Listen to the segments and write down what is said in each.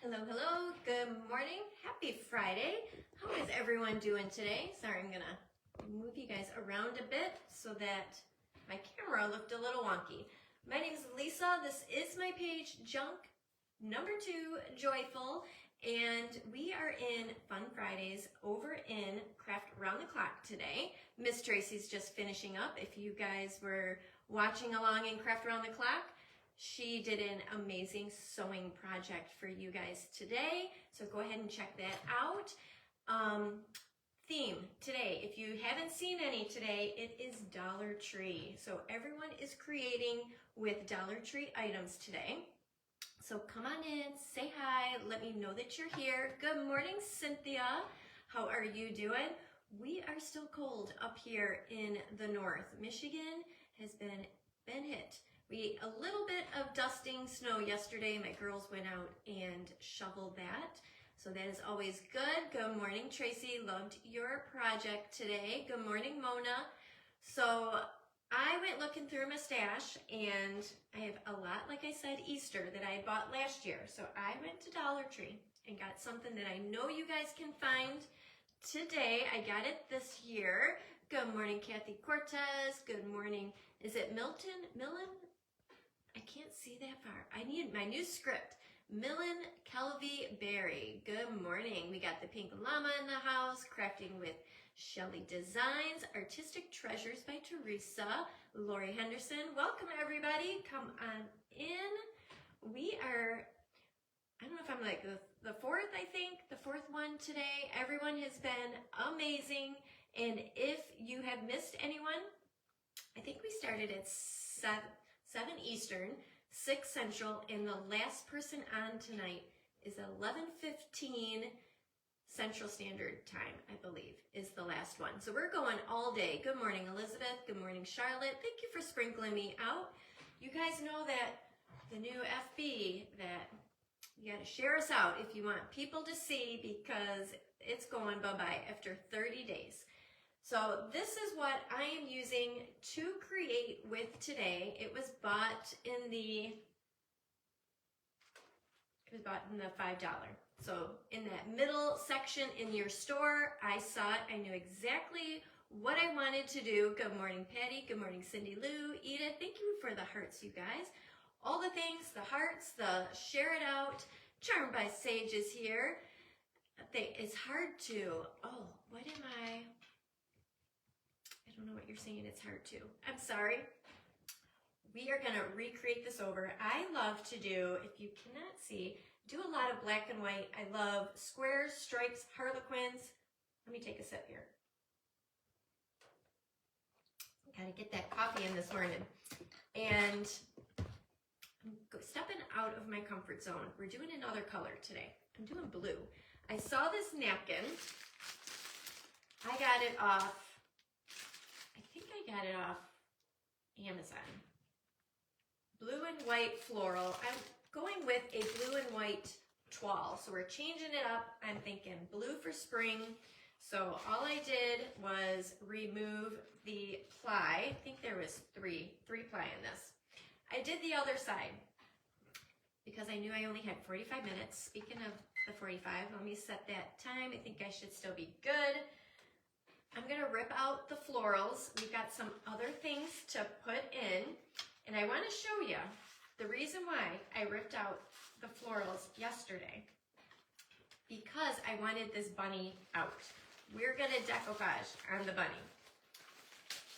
Hello, hello, good morning, happy Friday. How is everyone doing today? Sorry, I'm gonna move you guys around a bit so that my camera looked a little wonky. My name is Lisa, this is my page, Junk number 2, Joyful, and we are in Fun Fridays over in Craft Around the Clock today. Miss Tracy's just finishing up. If you guys were watching along in Craft Around the Clock, she did an amazing sewing project for you guys today, so go ahead and check that out. Theme today, if you haven't seen any today, it is Dollar Tree. So everyone is creating with Dollar Tree items today. So come on in, say hi, let me know that you're here. Good morning, Cynthia. How are you doing? We are still cold up here in the north. Michigan has been hit. We a little bit of dusting snow yesterday. My girls went out and shoveled that. So that is always good. Good morning, Tracy. Loved your project today. Good morning, Mona. So I went looking through my stash and I have a lot, like I said, Easter that I bought last year. So I went to Dollar Tree and got something that I know you guys can find today. I got it this year. Good morning, Kathy Cortez. Good morning. Is it Milton? Millen? I can't see that far. I need my new script. Millen Kelvy Berry. Good morning. We got the pink llama in the house. Crafting with Shelly Designs. Artistic Treasures by Teresa. Lori Henderson. Welcome everybody. Come on in. We are, I don't know if I'm like the fourth, I think. The fourth one today. Everyone has been amazing. And if you have missed anyone, I think we started at 7 Eastern, 6 Central, and the last person on tonight is 11:15 Central Standard Time, I believe, is the last one. So we're going all day. Good morning, Elizabeth. Good morning, Charlotte. Thank you for sprinkling me out. You guys know that the new FB, that you got to share us out if you want people to see, because it's going bye-bye after 30 days. So this is what I am using to create with today. It was bought in the $5. So in that middle section in your store, I saw it. I knew exactly what I wanted to do. Good morning, Patty. Good morning, Cindy Lou. Edith, thank you for the hearts, you guys. All the things, the hearts, the share it out. Charmed by Sage is here. It's hard to, what am I don't know what you're saying, it's hard to. I'm sorry. We are gonna recreate this over. I love to do, if you cannot see, do a lot of black and white. I love squares, stripes, harlequins. Let me take a sip here. Gotta get that coffee in this morning. And I'm stepping out of my comfort zone. We're doing another color today. I'm doing blue. I saw this napkin. I got it off Amazon. Blue and white floral. I'm going with a blue and white toile. So we're changing it up. I'm thinking blue for spring. So all I did was remove the ply. I think there was three ply in this. I did the other side because I knew I only had 45 minutes. Speaking of the 45, let me set that time. I think I should still be good. I'm gonna rip out the florals. We've got some other things to put in, and I wanna show you the reason why I ripped out the florals yesterday, because I wanted this bunny out. We're gonna decoupage on the bunny.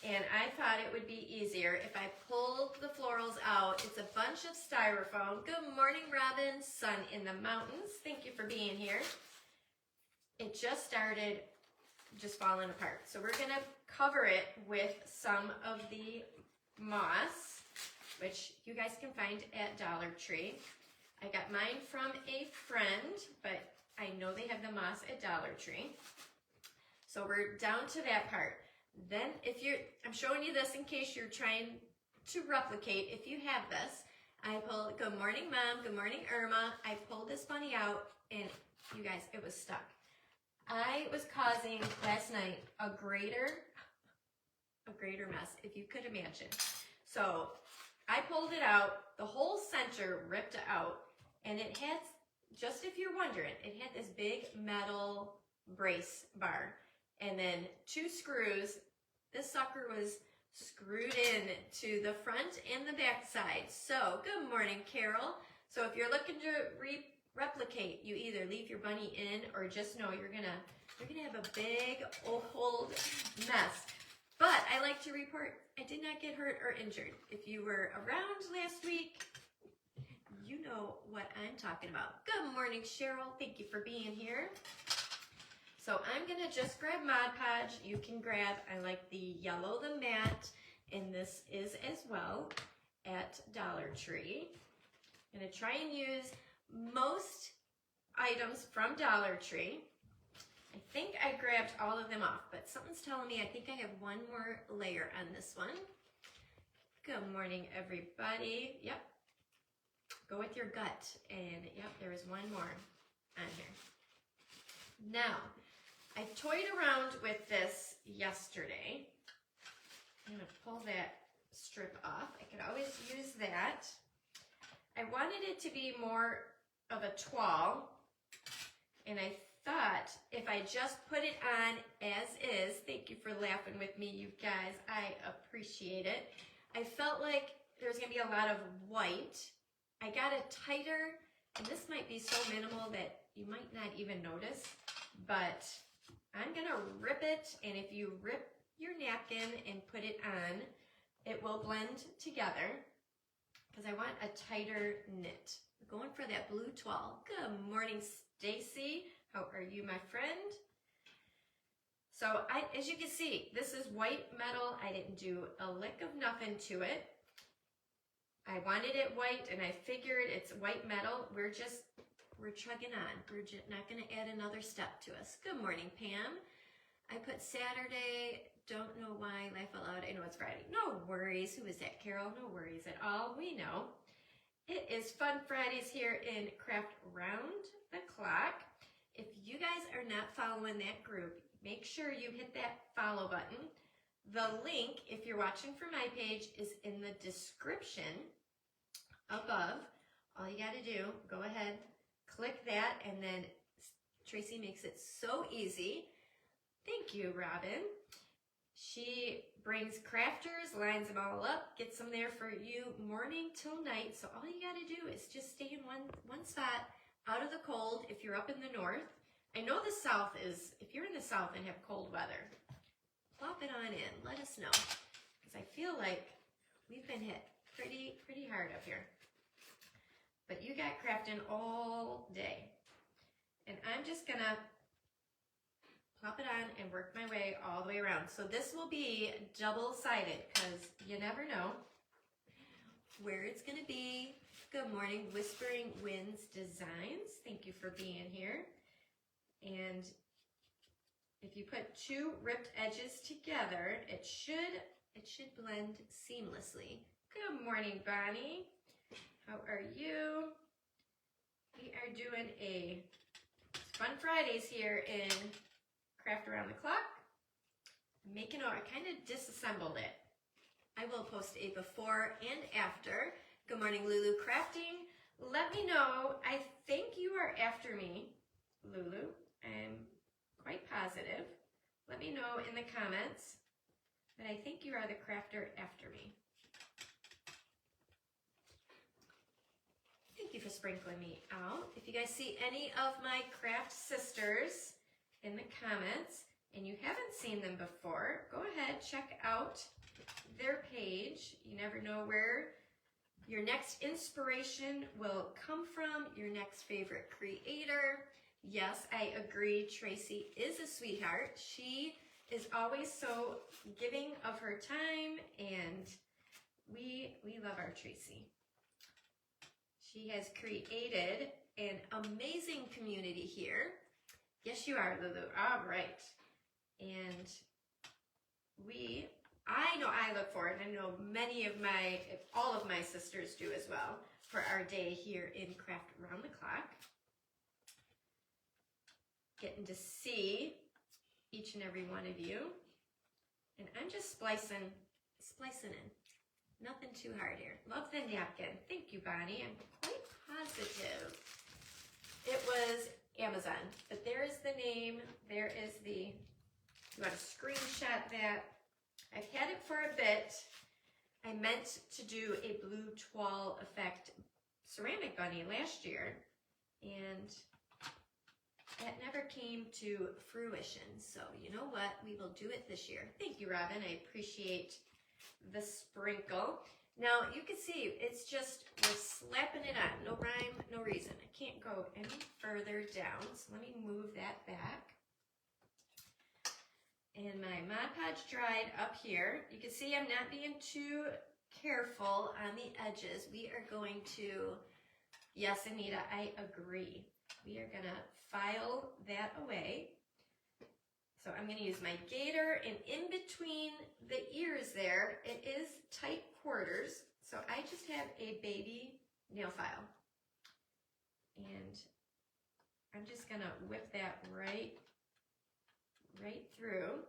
And I thought it would be easier if I pulled the florals out. It's a bunch of styrofoam. Good morning, Robin. Sun in the mountains. Thank you for being here. It just started falling apart. So we're gonna cover it with some of the moss, which you guys can find at Dollar Tree. I got mine from a friend, but I know they have the moss at Dollar Tree. So we're down to that part. Then I'm showing you this in case you're trying to replicate. If you have this, I pull, good morning, Mom, good morning, Irma. I pulled this bunny out and you guys, it was stuck. I was causing last night a greater mess, if you could imagine. So I pulled it out, the whole center ripped out, and it had just if you're wondering, it had this big metal brace bar and then 2 screws. This sucker was screwed in to the front and the back side. So, good morning, Carol. So if you're looking to replicate, you either leave your bunny in or just know you're gonna have a big old mess. But I like to report I did not get hurt or injured. If you were around last week, you know what I'm talking about. Good morning, Cheryl. Thank you for being here. So I'm gonna just grab Mod Podge. You can grab, I like the yellow, the matte, and this is as well at Dollar Tree. I'm gonna try and use most items from Dollar Tree. I think I grabbed all of them off, but something's telling me I think I have one more layer on this one. Good morning, everybody. Yep. Go with your gut. And yep, there is one more on here. Now, I toyed around with this yesterday. I'm going to pull that strip off. I could always use that. I wanted it to be more of a toile, and I thought if I just put it on as is, thank you for laughing with me, you guys, I appreciate it. I felt like there's going to be a lot of white. I got it tighter, and this might be so minimal that you might not even notice, but I'm going to rip it, and if you rip your napkin and put it on, it will blend together because I want a tighter knit. We're going for that blue toile. Good morning, Stacy. How are you, my friend? So as you can see, this is white metal. I didn't do a lick of nothing to it. I wanted it white, and I figured it's white metal. We're chugging on. We're just not going to add another step to us. Good morning, Pam. I put Saturday. Don't know why. Laugh out loud. I know it's Friday. No worries. Who is that, Carol? No worries at all. We know. It is Fun Fridays here in Craft Round the Clock. If you guys are not following that group, make sure you hit that follow button. The link, if you're watching from my page, is in the description above. All you got to do, go ahead, click that, and then Tracy makes it so easy. Thank you, Robin. She brings crafters, lines them all up, gets them there for you morning till night. So all you got to do is just stay in one spot, out of the cold if you're up in the north. I know the south is, if you're in the south and have cold weather, plop it on in. Let us know, because I feel like we've been hit pretty hard up here. But you got crafting all day. And I'm just going to plop it on and work my way all the way around. So this will be double-sided, because you never know where it's going to be. Good morning, Whispering Winds Designs. Thank you for being here. And if you put 2 ripped edges together, it should blend seamlessly. Good morning, Bonnie. How are you? We are doing a Fun Fridays here in Craft Around the Clock. I kind of disassembled it. I will post a before and after. Good morning, Lulu Crafting. Let me know. I think you are after me, Lulu. I'm quite positive. Let me know in the comments. But I think you are the crafter after me. Thank you for sprinkling me out. If you guys see any of my craft sisters in the comments and you haven't seen them before, go ahead, check out their page. You never know where your next inspiration will come from, your next favorite creator. Yes, I agree, Tracy is a sweetheart. She is always so giving of her time, and we love our Tracy. She has created an amazing community here. Yes, you are, Lulu. All right. And I know I look forward, and I know all of my sisters do as well, for our day here in Craft Around the Clock. Getting to see each and every one of you. And I'm just splicing in. Nothing too hard here. Love the napkin. Thank you, Bonnie. I'm quite positive you want to screenshot that. I've had it for a bit. I meant to do a blue toile effect ceramic bunny last year, and that never came to fruition. So you know what? We will do it this year. Thank you, Robin. I appreciate the sprinkle. Now you can see it's just, we're slapping it on. No rhyme, no reason. I can't go any further down. So let me move that back. And my Mod Podge dried up here. You can see I'm not being too careful on the edges. We are going to, yes, Anita, I agree. We are gonna file that away. So I'm gonna use my gator, and in between the ears there, it is tight quarters. So I just have a baby nail file. And I'm just gonna whip that right through.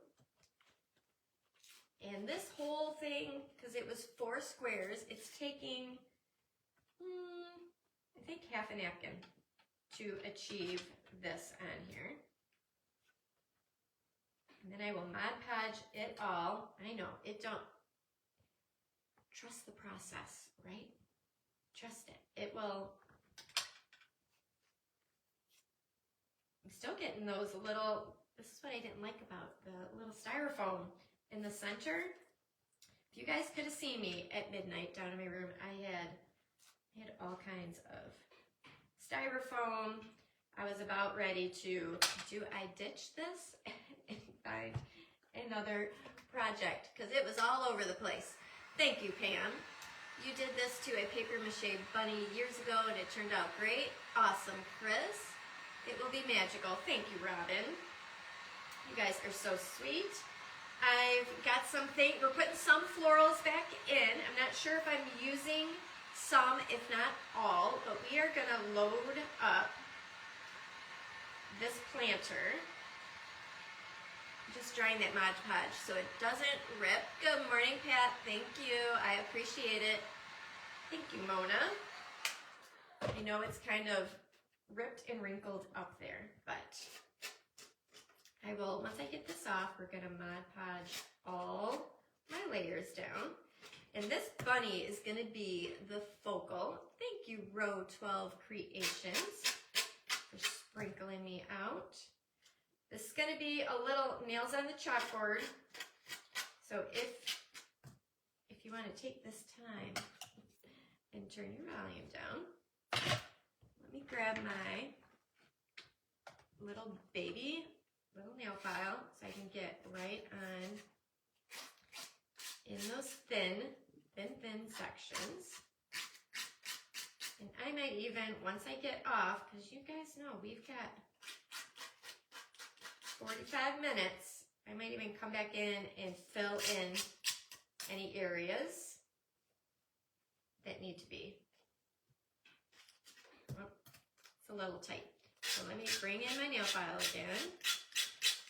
And this whole thing, because it was 4 squares, it's taking, I think half a napkin to achieve this on here. And then I will Mod Podge it all. I know, it don't, trust the process, right? Trust it. It will, I'm still getting those little, this is what I didn't like about the little styrofoam in the center. If you guys could have seen me at midnight down in my room, I had all kinds of styrofoam. I was about ready to, do I ditch this and find another project? Because it was all over the place. Thank you, Pam. You did this to a paper mache bunny years ago and it turned out great. Awesome, Chris. It will be magical. Thank you, Robin. You guys are so sweet. I've got something, we're putting some florals back in. I'm not sure if I'm using some, if not all, but we are gonna load up this planter. Just drying that Mod Podge so it doesn't rip. Good morning, Pat. Thank you. I appreciate it. Thank you, Mona. I know it's kind of ripped and wrinkled up there, but I will, once I get this off, we're gonna Mod Podge all my layers down. And this bunny is gonna be the focal. Thank you, Row 12 Creations, for sprinkling me out. This is gonna be a little nails on the chalkboard. So if you wanna take this time and turn your volume down, let me grab my little baby nail file so I can get right on in those thin sections. And I might even, once I get off, because you guys know we've got 45 minutes, I might even come back in and fill in any areas that need to be. Oh, it's a little tight. So let me bring in my nail file again.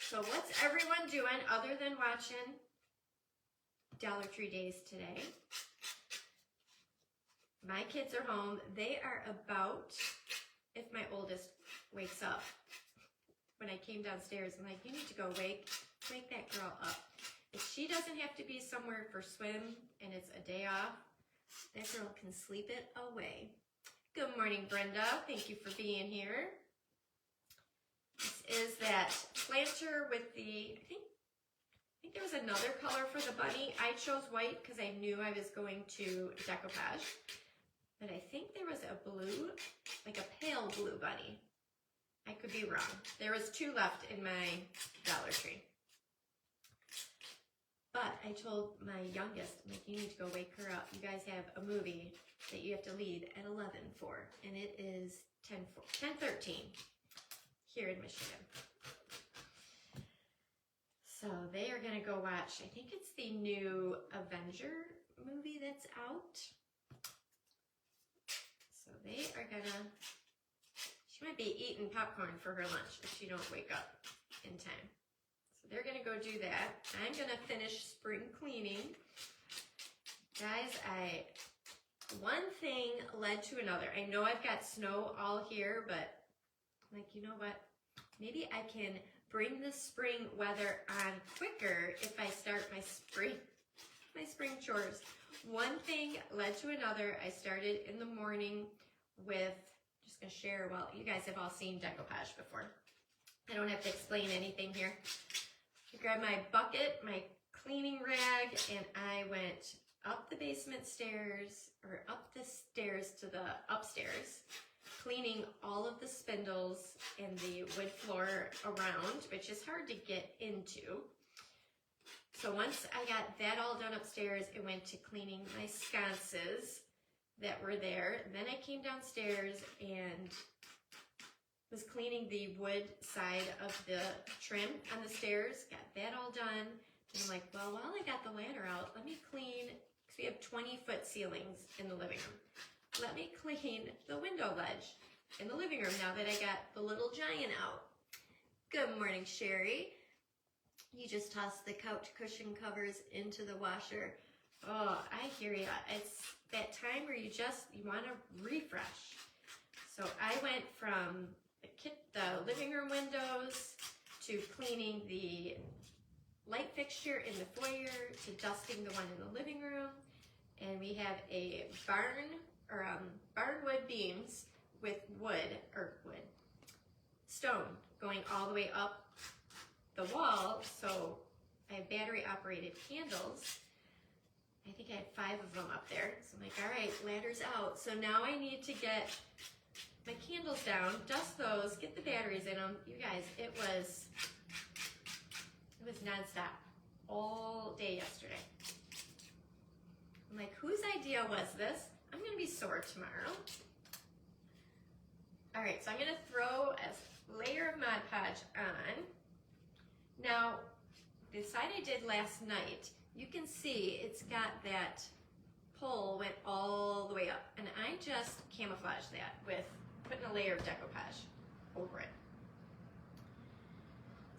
So what's everyone doing other than watching Dollar Tree Days today? My kids are home. They are about, if my oldest wakes up. When I came downstairs, I'm like, you need to go wake that girl up. If she doesn't have to be somewhere for swim and it's a day off, that girl can sleep it away. Good morning, Brenda. Thank you for being here. This is that planter with the, I think there was another color for the bunny. I chose white because I knew I was going to decoupage. But I think there was a blue, like a pale blue bunny. I could be wrong. There was 2 left in my Dollar Tree. But I told my youngest, I'm like, you need to go wake her up. You guys have a movie that you have to leave at 11 for, and it is 10:13 here in Michigan. So they are gonna go watch, I think it's the new Avenger movie that's out. So they are gonna, she might be eating popcorn for her lunch if she don't wake up in time. So they're gonna go do that. I'm gonna finish spring cleaning. Guys, one thing led to another. I know I've got snow all here, but I'm like, you know what? Maybe I can bring the spring weather on quicker if I start my spring chores. One thing led to another. I started in the morning with, just gonna share, well, you guys have all seen decoupage before. I don't have to explain anything here. I grabbed my bucket, my cleaning rag, and I went up the basement stairs, or up the stairs to the upstairs, cleaning all of the spindles and the wood floor around, which is hard to get into. So once I got that all done upstairs, it went to cleaning my sconces that were there. Then I came downstairs and was cleaning the wood side of the trim on the stairs, got that all done. And I'm like, well, while I got the ladder out, let me clean, because we have 20-foot ceilings in the living room. Let me clean the window ledge in the living room now that I got the little giant out. Good morning, Sherry. You just tossed the couch cushion covers into the washer. Oh, I hear ya. It's that time where you want to refresh. So I went from the living room windows to cleaning the light fixture in the foyer to dusting the one in the living room. And we have a barnwood beams with stone going all the way up the wall. So I have battery operated candles. I think I had 5 of them up there. So I'm like, all right, ladder's out. So now I need to get my candles down, dust those, get the batteries in them. You guys, it was nonstop all day yesterday. I'm like, whose idea was this? I'm gonna be sore tomorrow. All right, so I'm gonna throw a layer of Mod Podge on. Now, the side I did last night, you can see it's got that pole went all the way up, and I just camouflaged that with putting a layer of decoupage over it.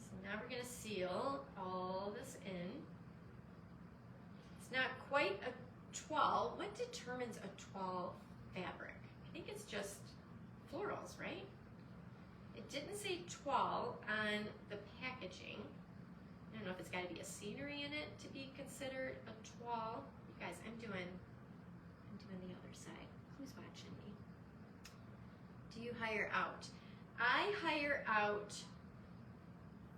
So now we're gonna seal all this in. It's not quite a toile. What determines a toile fabric? I think it's just florals, right? It didn't say toile on the packaging. I don't know if it's got to be a scenery in it to be considered a toile. You guys, I'm doing the other side. Who's watching me? Do you hire out? I hire out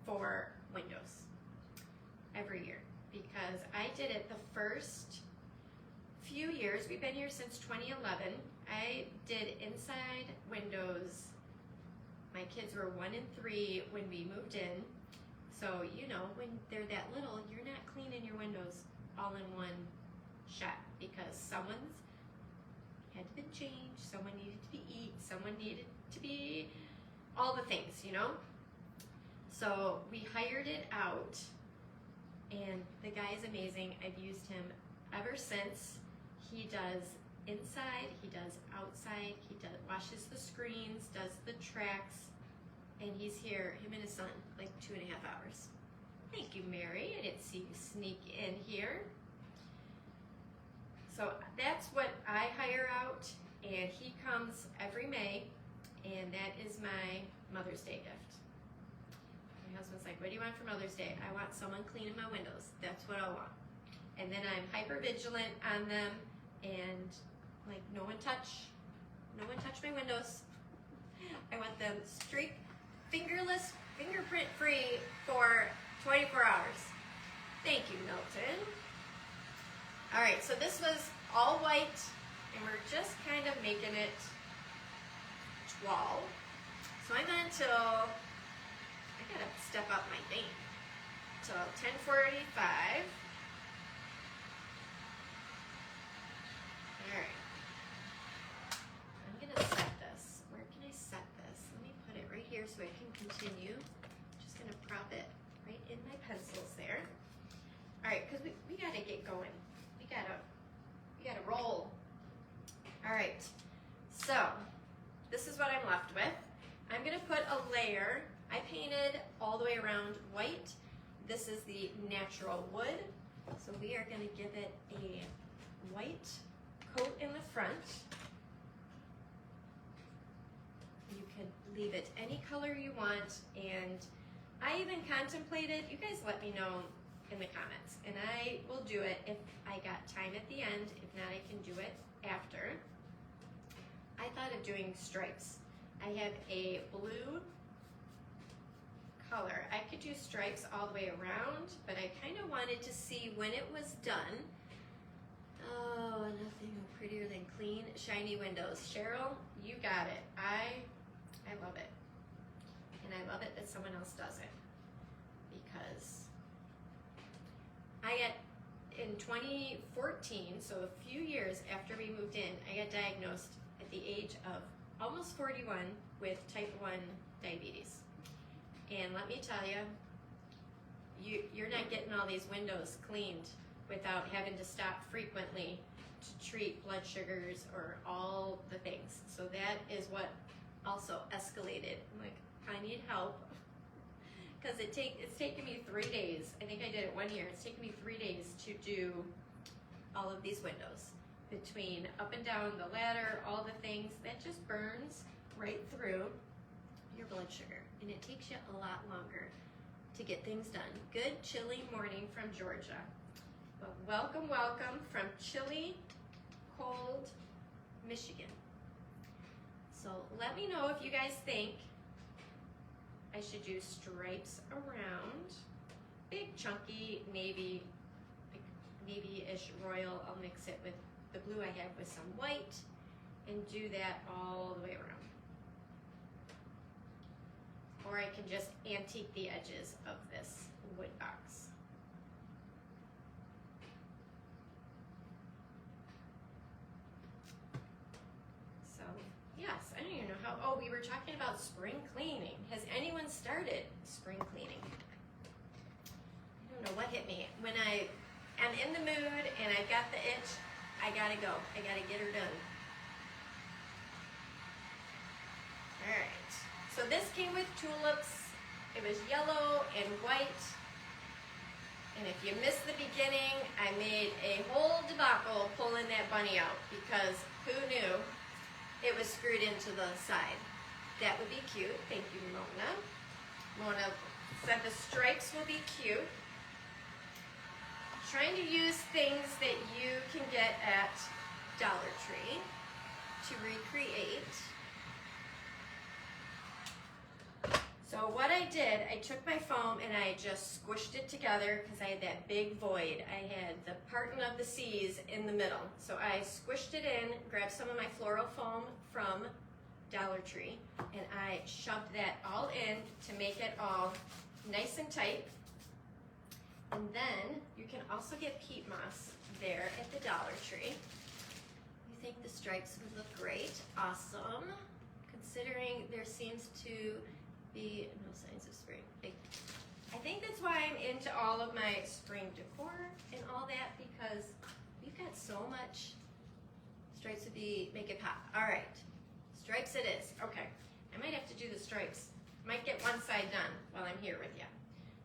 for windows every year because I did it the first few years. We've been here since 2011. I did inside windows. My kids were 1 and 3 when we moved in. So, you know, when they're that little, you're not cleaning your windows all in one shot because someone's had to be changed, someone needed to be eat, someone needed to be all the things, you know? So we hired it out, and the guy is amazing. I've used him ever since. He does inside, he does outside, he washes the screens, does the tracks, and he's here, him and his son, like 2.5 hours. Thank you, Mary. I didn't see you sneak in here. So that's what I hire out, and he comes every May, and that is my Mother's Day gift. My husband's like, what do you want for Mother's Day? I want someone cleaning my windows. That's what I want. And then I'm hyper vigilant on them, and like no one touch my windows. I want them fingerless, fingerprint free for 24 hours. Thank you, Milton. All right, so this was all white, and we're just kind of making it toile. So I'm on till, I gotta step up my game, till 10:45. All right, I'm gonna set this. Where can I set this? Let me put it right here so I can continue. Just gonna prop it right in my pencils there. All right, because we gotta get going. We gotta roll. All right, so this is what I'm left with. I'm gonna put a layer. I painted all the way around white. This is the natural wood. So we are gonna give it a white coat in the front. You can leave it any color you want, and I even contemplated, you guys let me know in the comments, and I will do it if I got time at the end. If not, I can do it after. I thought of doing stripes. I have a blue color. I could do stripes all the way around, but I kind of wanted to see when it was done. Oh, nothing prettier than clean, shiny windows. Cheryl, you got it. I love it. And I love it that someone else does it. Because I got, in 2014, so a few years after we moved in, I got diagnosed at the age of almost 41 with type 1 diabetes. And let me tell you, you're not getting all these windows cleaned without having to stop frequently to treat blood sugars or all the things. So that is what also escalated. I'm like, I need help. Because it's taken me 3 days. I think I did it 1 year. It's taken me 3 days to do all of these windows. Between up and down the ladder, all the things, that just burns right through your blood sugar. And it takes you a lot longer to get things done. Good chilly morning from Georgia. But welcome, welcome from chilly, cold Michigan. So let me know if you guys think I should do stripes around. Big chunky navy, like navy-ish royal. I'll mix it with the blue I have with some white and do that all the way around. Or I can just antique the edges of this wood box. So, yes, I don't even know how, oh, we were talking about spring cleaning. Has anyone started spring cleaning? I don't know what hit me. When I am in the mood and I've got the itch, I gotta go. I gotta get her done. All right. So this came with tulips. It was yellow and white. And if you missed the beginning, I made a whole debacle pulling that bunny out because who knew it was screwed into the side. That would be cute. Thank you, Mona. Mona said the stripes will be cute. Trying to use things that you can get at Dollar Tree to recreate. So what I did, I took my foam and I just squished it together because I had that big void. I had the parting of the seas in the middle. So I squished it in, grabbed some of my floral foam from Dollar Tree, and I shoved that all in to make it all nice and tight. And then you can also get peat moss there at the Dollar Tree. You think the stripes would look great? Awesome. Considering there seems to be no signs of spring. I think that's why I'm into all of my spring decor and all that, because we've got so much. Stripes would make it pop. All right, stripes it is. Okay, I might have to do the stripes. Might get one side done while I'm here with you.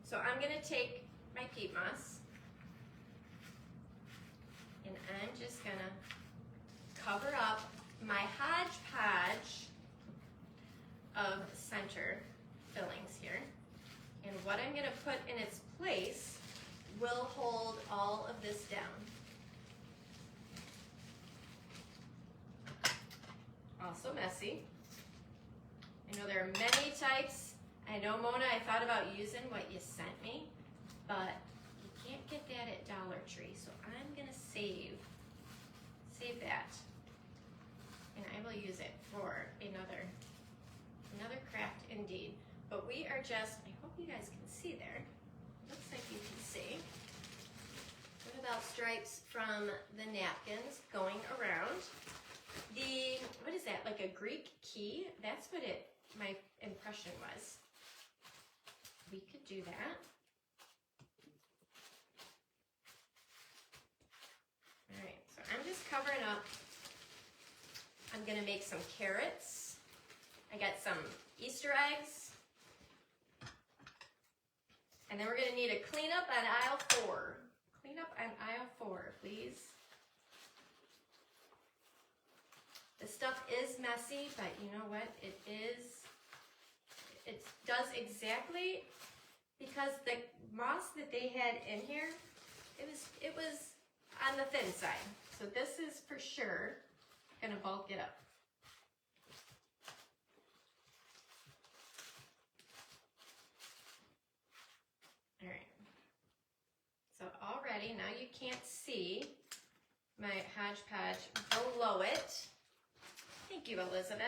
So I'm gonna take my peat moss and I'm just gonna cover up my hodgepodge of center fillings here. And what I'm gonna put in its place will hold all of this down. Also messy. I know there are many types. I know, Mona, I thought about using what you sent me, but you can't get that at Dollar Tree. So I'm gonna save that. And I will use it for another craft indeed. But we are just, I hope you guys can see there. Looks like you can see. What about stripes from the napkins going around? What is that, like a Greek key? That's what my impression was. We could do that. All right, so I'm just covering up. I'm gonna make some carrots. I got some Easter eggs. And then we're gonna need a cleanup on aisle 4. Clean up on aisle 4, please. This stuff is messy, but you know what? It does exactly because the moss that they had in here, it was on the thin side. So this is for sure gonna bulk it up. All right. So already, now you can't see my hodgepodge below it. Thank you, Elizabeth.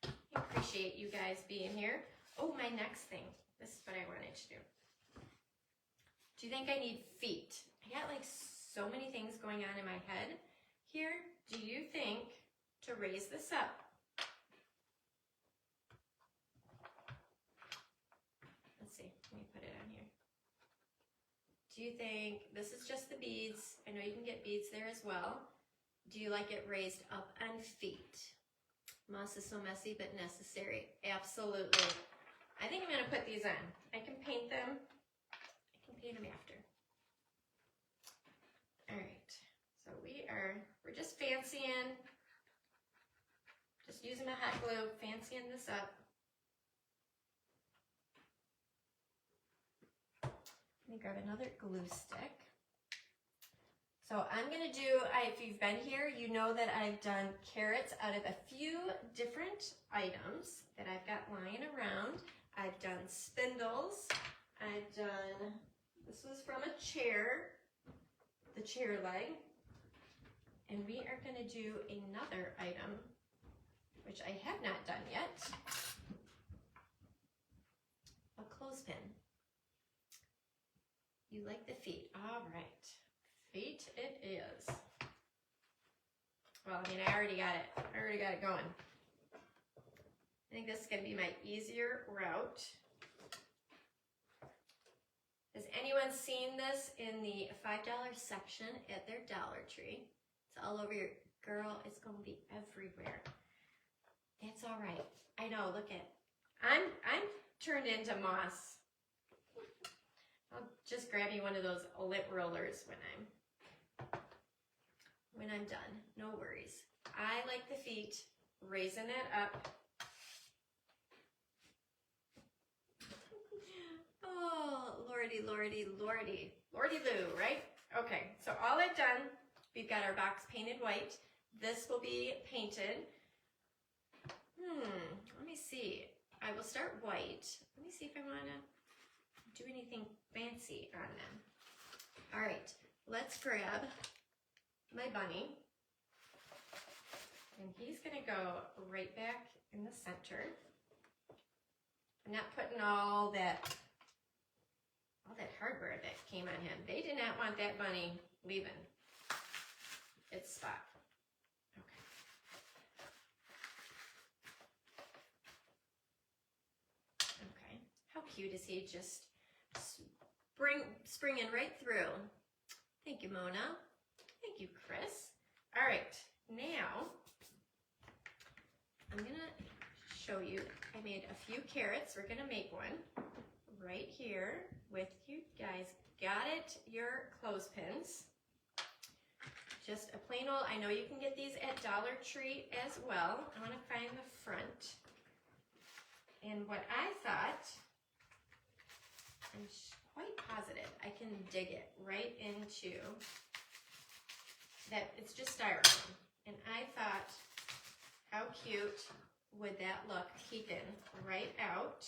I appreciate you guys being here. Oh, my next thing. This is what I wanted to do. Do you think I need feet? I got like so many things going on in my head here. Do you think to raise this up? Let's see, let me put it on here. Do you think, this is just the beads. I know you can get beads there as well. Do you like it raised up on feet? Moss is so messy but necessary. Absolutely. I think I'm gonna put these on. I can paint them. I can paint them after. All right, so we're just fancying, just using my hot glue, fancying this up. Let me grab another glue stick. So I'm gonna do, if you've been here, you know that I've done carrots out of a few different items that I've got lying around. I've done spindles. I've done, this was from a chair, the chair leg. And we are gonna do another item, which I have not done yet, a clothespin. You like the feet, all right. Feet it is. Well, I mean, I already got it going. I think this is gonna be my easier route. Has anyone seen this in the $5 section at their Dollar Tree? It's all over your, girl, it's gonna be everywhere. That's all right. I know, look at, I'm turned into moss. I'll just grab you one of those lint rollers when I'm done, no worries. I like the feet, raising it up. Oh, lordy, lordy, lordy. Lordy Lou, right? Okay, so all I've done, we've got our box painted white. This will be painted. Let me see. I will start white. Let me see if I want to do anything fancy on them. All right, let's grab my bunny. And he's gonna go right back in the center. I'm not putting all that hardware that came on him. They did not want that bunny leaving its spot. Okay. How cute is he? Just springing right through. Thank you, Mona. Thank you, Chris. All right, now I'm gonna show you. I made a few carrots. We're gonna make one right here with you guys. Got it? Your clothespins. Just a plain old, I know you can get these at Dollar Tree as well. I want to find the front. And what I thought, I'm quite positive I can dig it right into that. It's just styrofoam. And I thought, how cute would that look peeking right out?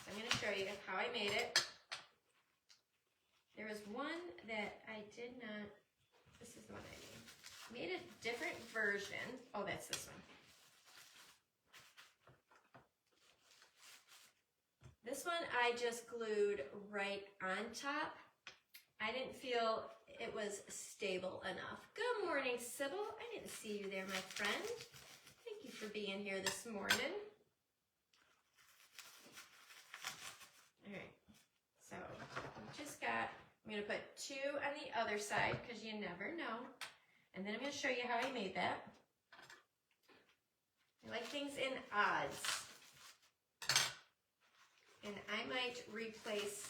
I'm going to show you how I made it. There was one that I did not, this is the one I made. Made a different version. Oh, that's this one. This one I just glued right on top. I didn't feel it was stable enough. Good morning, Sybil. I didn't see you there, my friend. Thank you for being here this morning. All right, so just got, I'm gonna put 2 on the other side because you never know. And then I'm gonna show you how I made that. I like things in odds. And I might replace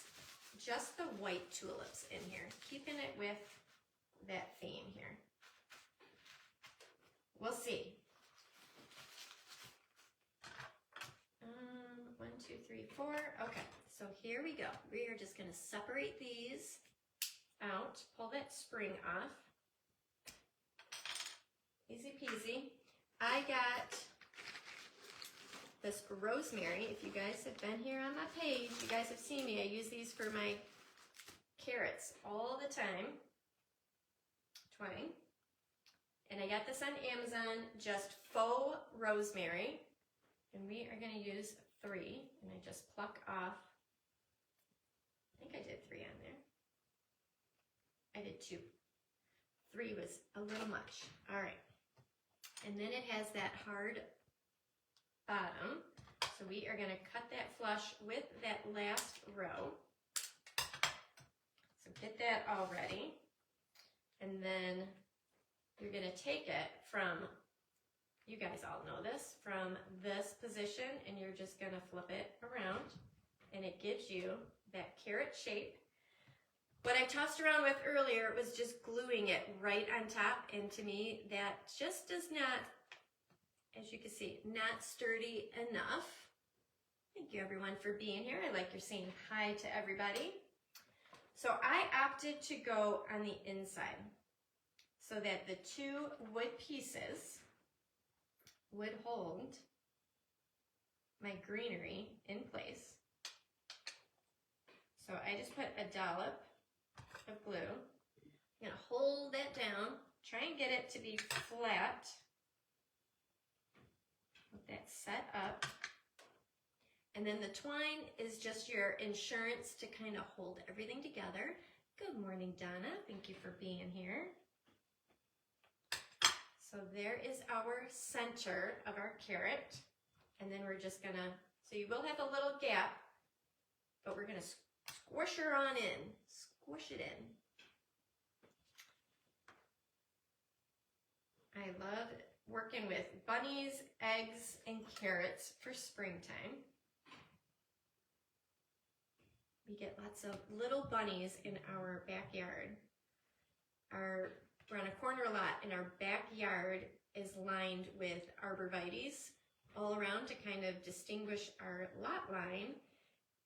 just the white tulips in here, keeping it with that theme here. We'll see. 1, 2, 3, before? Okay, so here we go. We are just gonna separate these out, pull that spring off. Easy peasy. I got this rosemary. If you guys have been here on my page, you guys have seen me. I use these for my carrots all the time. Twine. And I got this on Amazon, just faux rosemary. And we are going to use 3. And I just pluck off, I think I did 3 on there. I did 2. 3 was a little much. All right. And then it has that hard bottom. So we are going to cut that flush with that last row. So get that all ready. And then you're going to take it from, you guys all know this, from this position, and you're just going to flip it around, and it gives you that carrot shape. What I tossed around with earlier was just gluing it right on top, and to me, that just does not, as you can see, not sturdy enough. Thank you everyone for being here. I like you're saying hi to everybody. So I opted to go on the inside so that the 2 wood pieces would hold my greenery in place. So I just put a dollop of glue. I'm gonna hold that down, try and get it to be flat. Let that set up. And then the twine is just your insurance to kind of hold everything together. Good morning, Donna. Thank you for being here. So there is our center of our carrot. And then we're just gonna, so you will have a little gap, but we're gonna squish her on in. Squish it in. I love working with bunnies, eggs, and carrots for springtime. We get lots of little bunnies in our backyard. We're on a corner lot, and our backyard is lined with arborvitaes all around to kind of distinguish our lot line.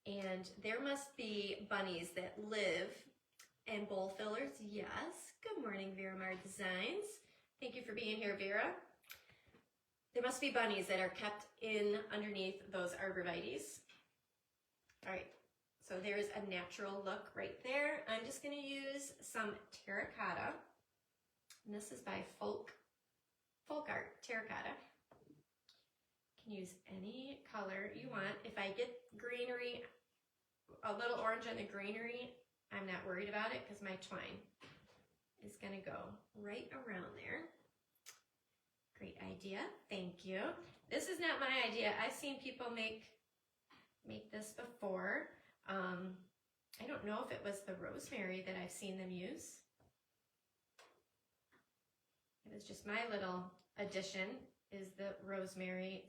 And there must be bunnies that live, and bowl fillers, yes. Good morning, Vera Mar Designs. Thank you for being here, Vera. There must be bunnies that are kept in underneath those arborvitaes. All right, so there's a natural look right there. I'm just gonna use some terracotta. And this is by Folk Art Terracotta. You can use any color you want. If I get greenery, a little orange on the greenery, I'm not worried about it because my twine is gonna go right around there. Great idea, thank you. This is not my idea. I've seen people make this before. I don't know if it was the rosemary that I've seen them use. It was just my little addition, is the rosemary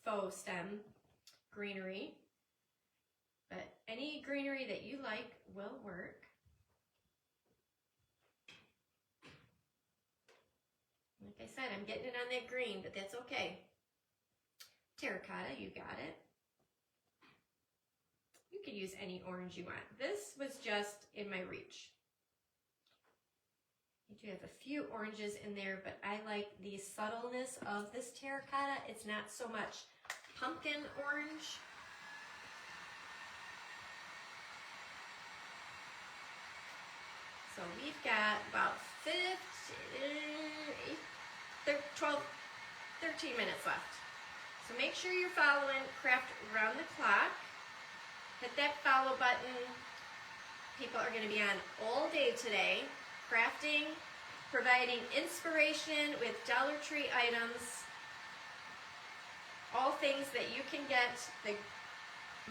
faux stem greenery. But any greenery that you like will work. Like I said, I'm getting it on that green, but that's okay. Terracotta, you got it. You could use any orange you want. This was just in my reach. You do have a few oranges in there, but I like the subtleness of this terracotta. It's not so much pumpkin orange. So we've got about 13 minutes left. So make sure you're following Craft Round the Clock. Hit that follow button. People are going to be on all day today, crafting, providing inspiration with Dollar Tree items, all things that you can get, the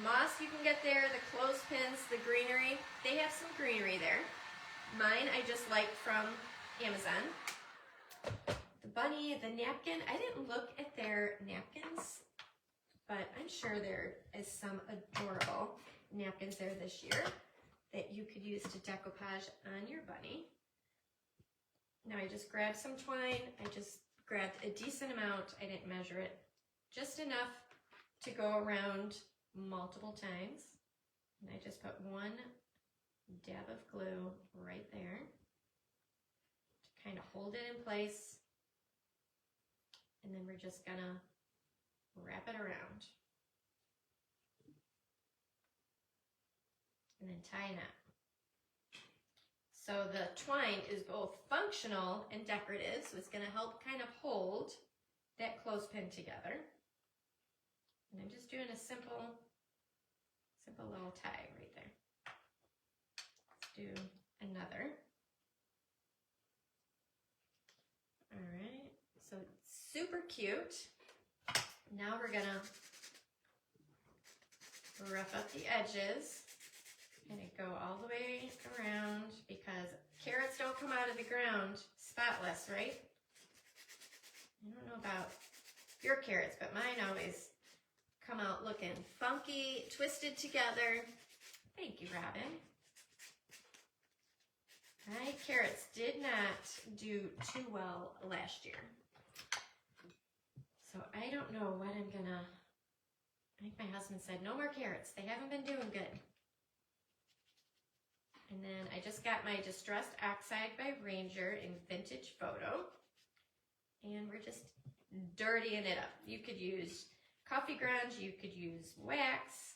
moss you can get there, the clothespins, the greenery. They have some greenery there. Mine I just like from Amazon. The bunny, the napkin, I didn't look at their napkins, but I'm sure there is some adorable napkins there this year that you could use to decoupage on your bunny. Now I just grabbed some twine. I just grabbed a decent amount. I didn't measure it. Just enough to go around multiple times. And I just put one dab of glue right there to kind of hold it in place. And then we're just gonna wrap it around. And then tie a knot. So the twine is both functional and decorative, so it's gonna help kind of hold that clothespin together. And I'm just doing a simple little tie right there. Let's do another. All right, so it's super cute. Now we're gonna rough up the edges and it go all the way around because carrots don't come out of the ground spotless, right? I don't know about your carrots, but mine always come out looking funky, twisted together. Thank you, Robin. My carrots did not do too well last year. So I don't know what I'm gonna, I think my husband said no more carrots. They haven't been doing good. And then I just got my Distressed Oxide by Ranger in Vintage Photo. And we're just dirtying it up. You could use coffee grounds, you could use wax.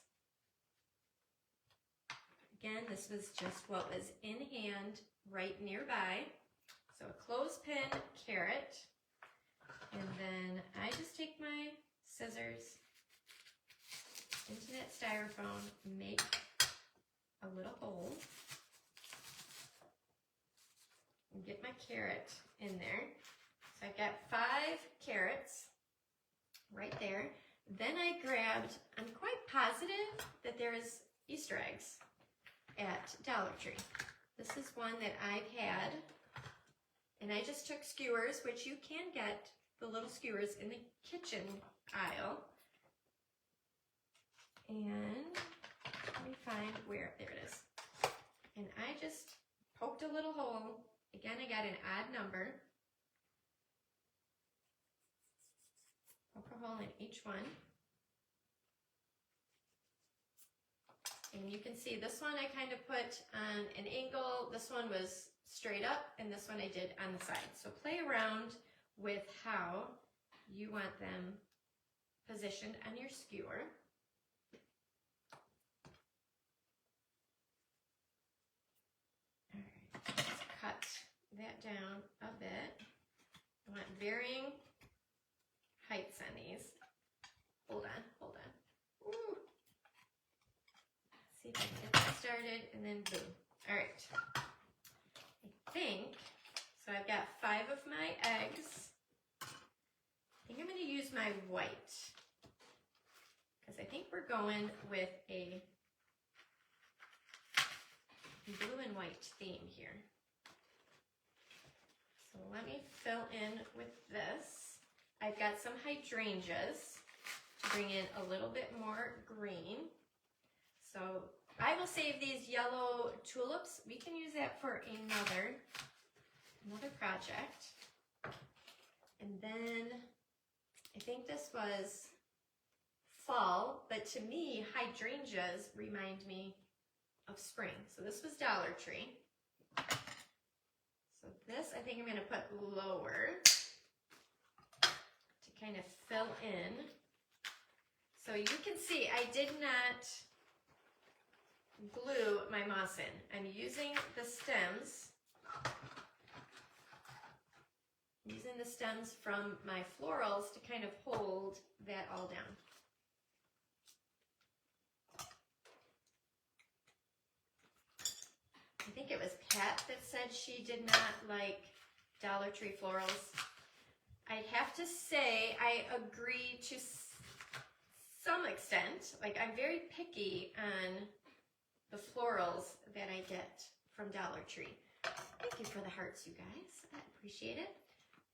Again, this was just what was in hand right nearby. So a clothespin carrot. And then I just take my scissors into that styrofoam, make a little hole, and get my carrot in there. So I got 5 carrots right there. Then I grabbed, I'm quite positive that there is Easter eggs at Dollar Tree. This is one that I've had, and I just took skewers, which you can get the little skewers in the kitchen aisle. And let me find where, there it is. And I just poked a little hole. Again, I got an odd number. Poke a hole in each one. And you can see this one I kind of put on an angle. This one was straight up, and this one I did on the side. So play around with how you want them positioned on your skewer. All right, let's cut that down a bit. I want varying heights on these. Hold on, hold on. Ooh. Let's see if I can get that started, and then boom. All right. I think, so I've got 5 of my eggs. I think I'm going to use my white because I think we're going with a blue and white theme here. So let me fill in with this. I've got some hydrangeas to bring in a little bit more green. So I will save these yellow tulips. We can use that for another project. And then I think this was fall, but to me, hydrangeas remind me of spring. So this was Dollar Tree. So this, I think I'm going to put lower to kind of fill in. So you can see I did not glue my moss in. I'm using the stems. Using the stems from my florals to kind of hold that all down. I think it was Pat that said she did not like Dollar Tree florals. I'd have to say I agree to some extent. Like, I'm very picky on the florals that I get from Dollar Tree. Thank you for the hearts, you guys. I appreciate it.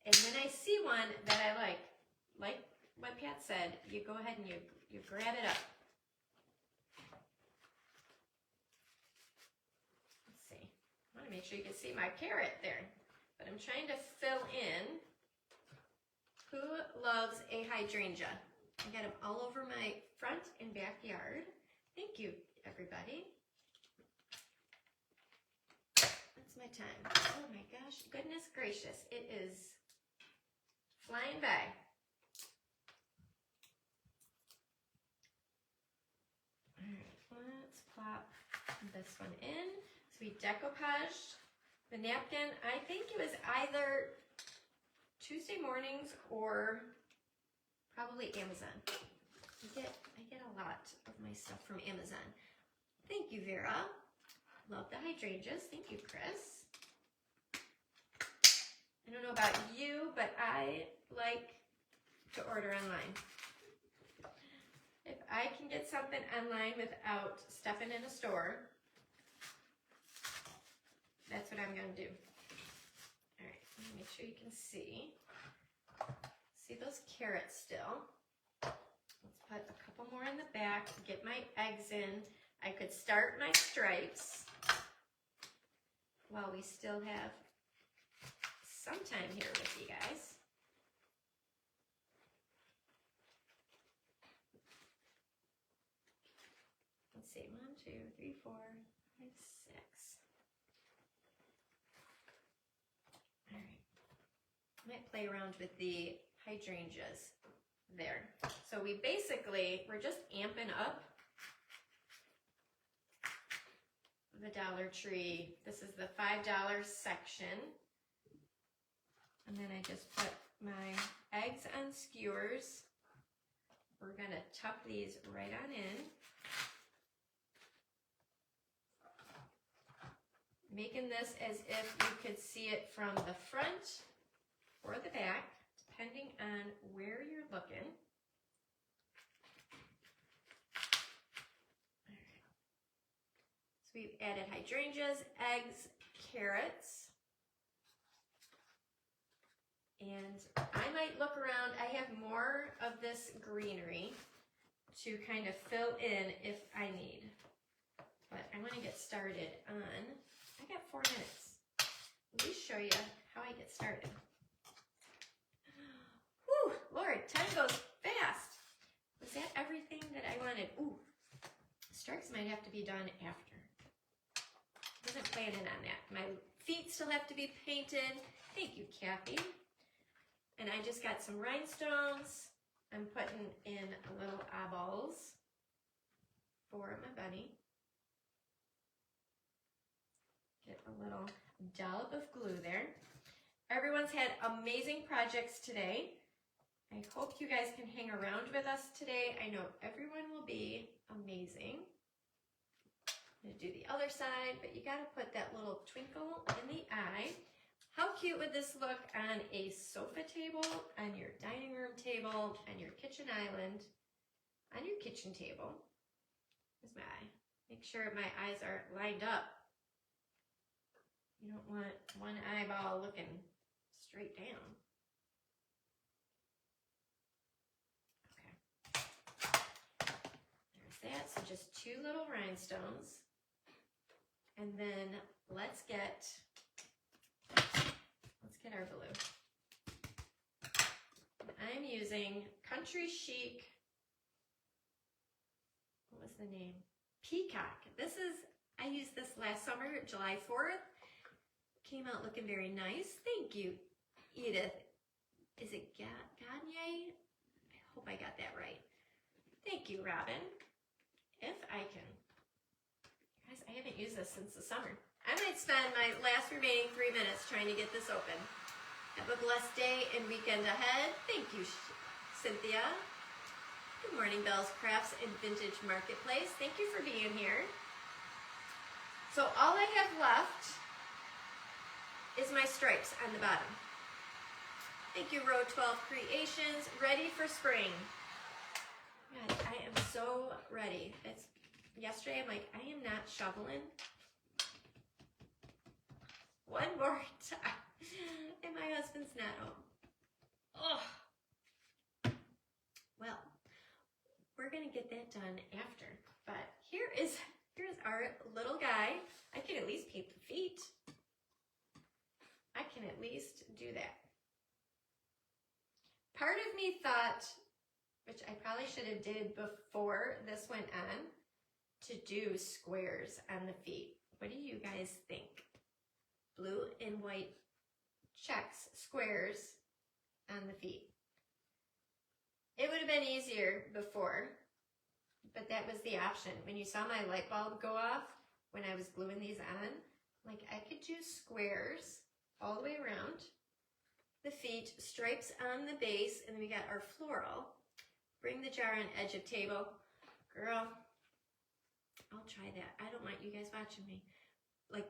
And when I see one that I like what Pat said, you go ahead and you grab it up. Let's see. I want to make sure you can see my carrot there. But I'm trying to fill in. Who loves a hydrangea? I got them all over my front and backyard. Thank you, everybody. That's my time. Oh my gosh, goodness gracious. It is flying by. All right, let's plop this one in. So we decoupaged the napkin. I think it was either Tuesday mornings or probably Amazon. I get a lot of my stuff from Amazon. Thank you, Vera. Love the hydrangeas. Thank you, Chris. I don't know about you, but I like to order online. If I can get something online without stepping in a store, that's what I'm going to do. All right, let me make sure you can see. See those carrots still? Let's put a couple more in the back, get my eggs in. I could start my stripes while we still have some time here with you guys. Let's see, 1, 2, 3, 4, 5, 6. All right. I might play around with the hydrangeas there. So we're just amping up the Dollar Tree. This is the $5 section. And then I just put my eggs on skewers. We're gonna tuck these right on in. Making this as if you could see it from the front or the back, depending on where you're looking. All right. So we've added hydrangeas, eggs, carrots. And I might look around. I have more of this greenery to kind of fill in if I need. But I want to get started on, I got 4 minutes. Let me show you how I get started. Whew, Lord, time goes fast. Was that everything that I wanted? Ooh, stripes might have to be done after. Wasn't planning on that. My feet still have to be painted. Thank you, Kathy. And I just got some rhinestones. I'm putting in little eyeballs for my bunny. Get a little dollop of glue there. Everyone's had amazing projects today. I hope you guys can hang around with us today. I know everyone will be amazing. I'm gonna do the other side, but you gotta put that little twinkle in the eye. How cute would this look on a sofa table, on your dining room table, on your kitchen island, on your kitchen table? Here's my eye. Make sure my eyes are lined up. You don't want one eyeball looking straight down. Okay. There's that. So just 2 little rhinestones. And then let's get our glue. And I'm using Country Chic, what was the name? Peacock. I used this last summer, July 4th. Came out looking very nice. Thank you, Edith. Is it Gagne? I hope I got that right. Thank you, Robin. If I can. Guys, I haven't used this since the summer. I might spend my last remaining 3 minutes trying to get this open. Have a blessed day and weekend ahead. Thank you, Cynthia. Good morning, Bell's Crafts and Vintage Marketplace. Thank you for being here. So all I have left is my stripes on the bottom. Thank you, Row 12 Creations. Ready for spring. God, I am so ready. Yesterday, I'm like, I am not shoveling. One more time. And my husband's not home. Oh. Well, we're gonna get that done after. But here's our little guy. I can at least paint the feet. I can at least do that. Part of me thought which I probably should have did before this went on, to do squares on the feet. What do you guys think? Blue and white checks, squares on the feet. It would have been easier before, but that was the option. When you saw my light bulb go off when I was gluing these on, like I could do squares all the way around the feet, stripes on the base, and then we got our floral. Bring the jar on edge of table. Girl, I'll try that. I don't want you guys watching me. Like,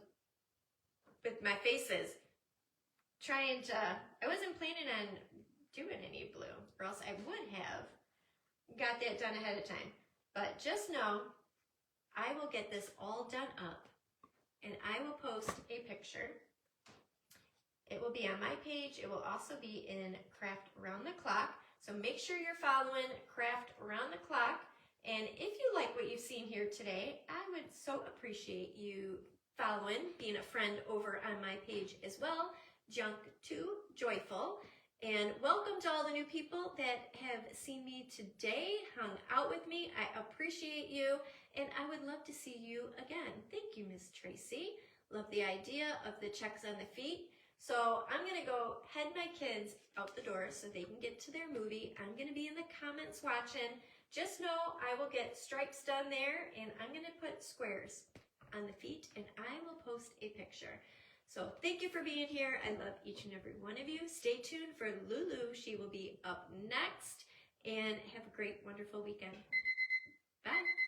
with my faces, trying to, I wasn't planning on doing any blue, or else I would have got that done ahead of time. But just know, I will get this all done up, and I will post a picture. It will be on my page. It will also be in Craft Around the Clock. So make sure you're following Craft Around the Clock. And if you like what you've seen here today, I would so appreciate you following, being a friend over on my page as well, Junk to Joyful. And welcome to all the new people that have seen me today, hung out with me. I appreciate you, and I would love to see you again. Thank you, Miss Tracy. Love the idea of the checks on the feet. So I'm going to go head my kids out the door so they can get to their movie. I'm going to be in the comments watching. Just know I will get stripes done there, and I'm going to put squares on the feet, and I will post a picture. So thank you for being here. I love each and every one of you. Stay tuned for Lulu. She will be up next, and have a great, wonderful weekend. Bye.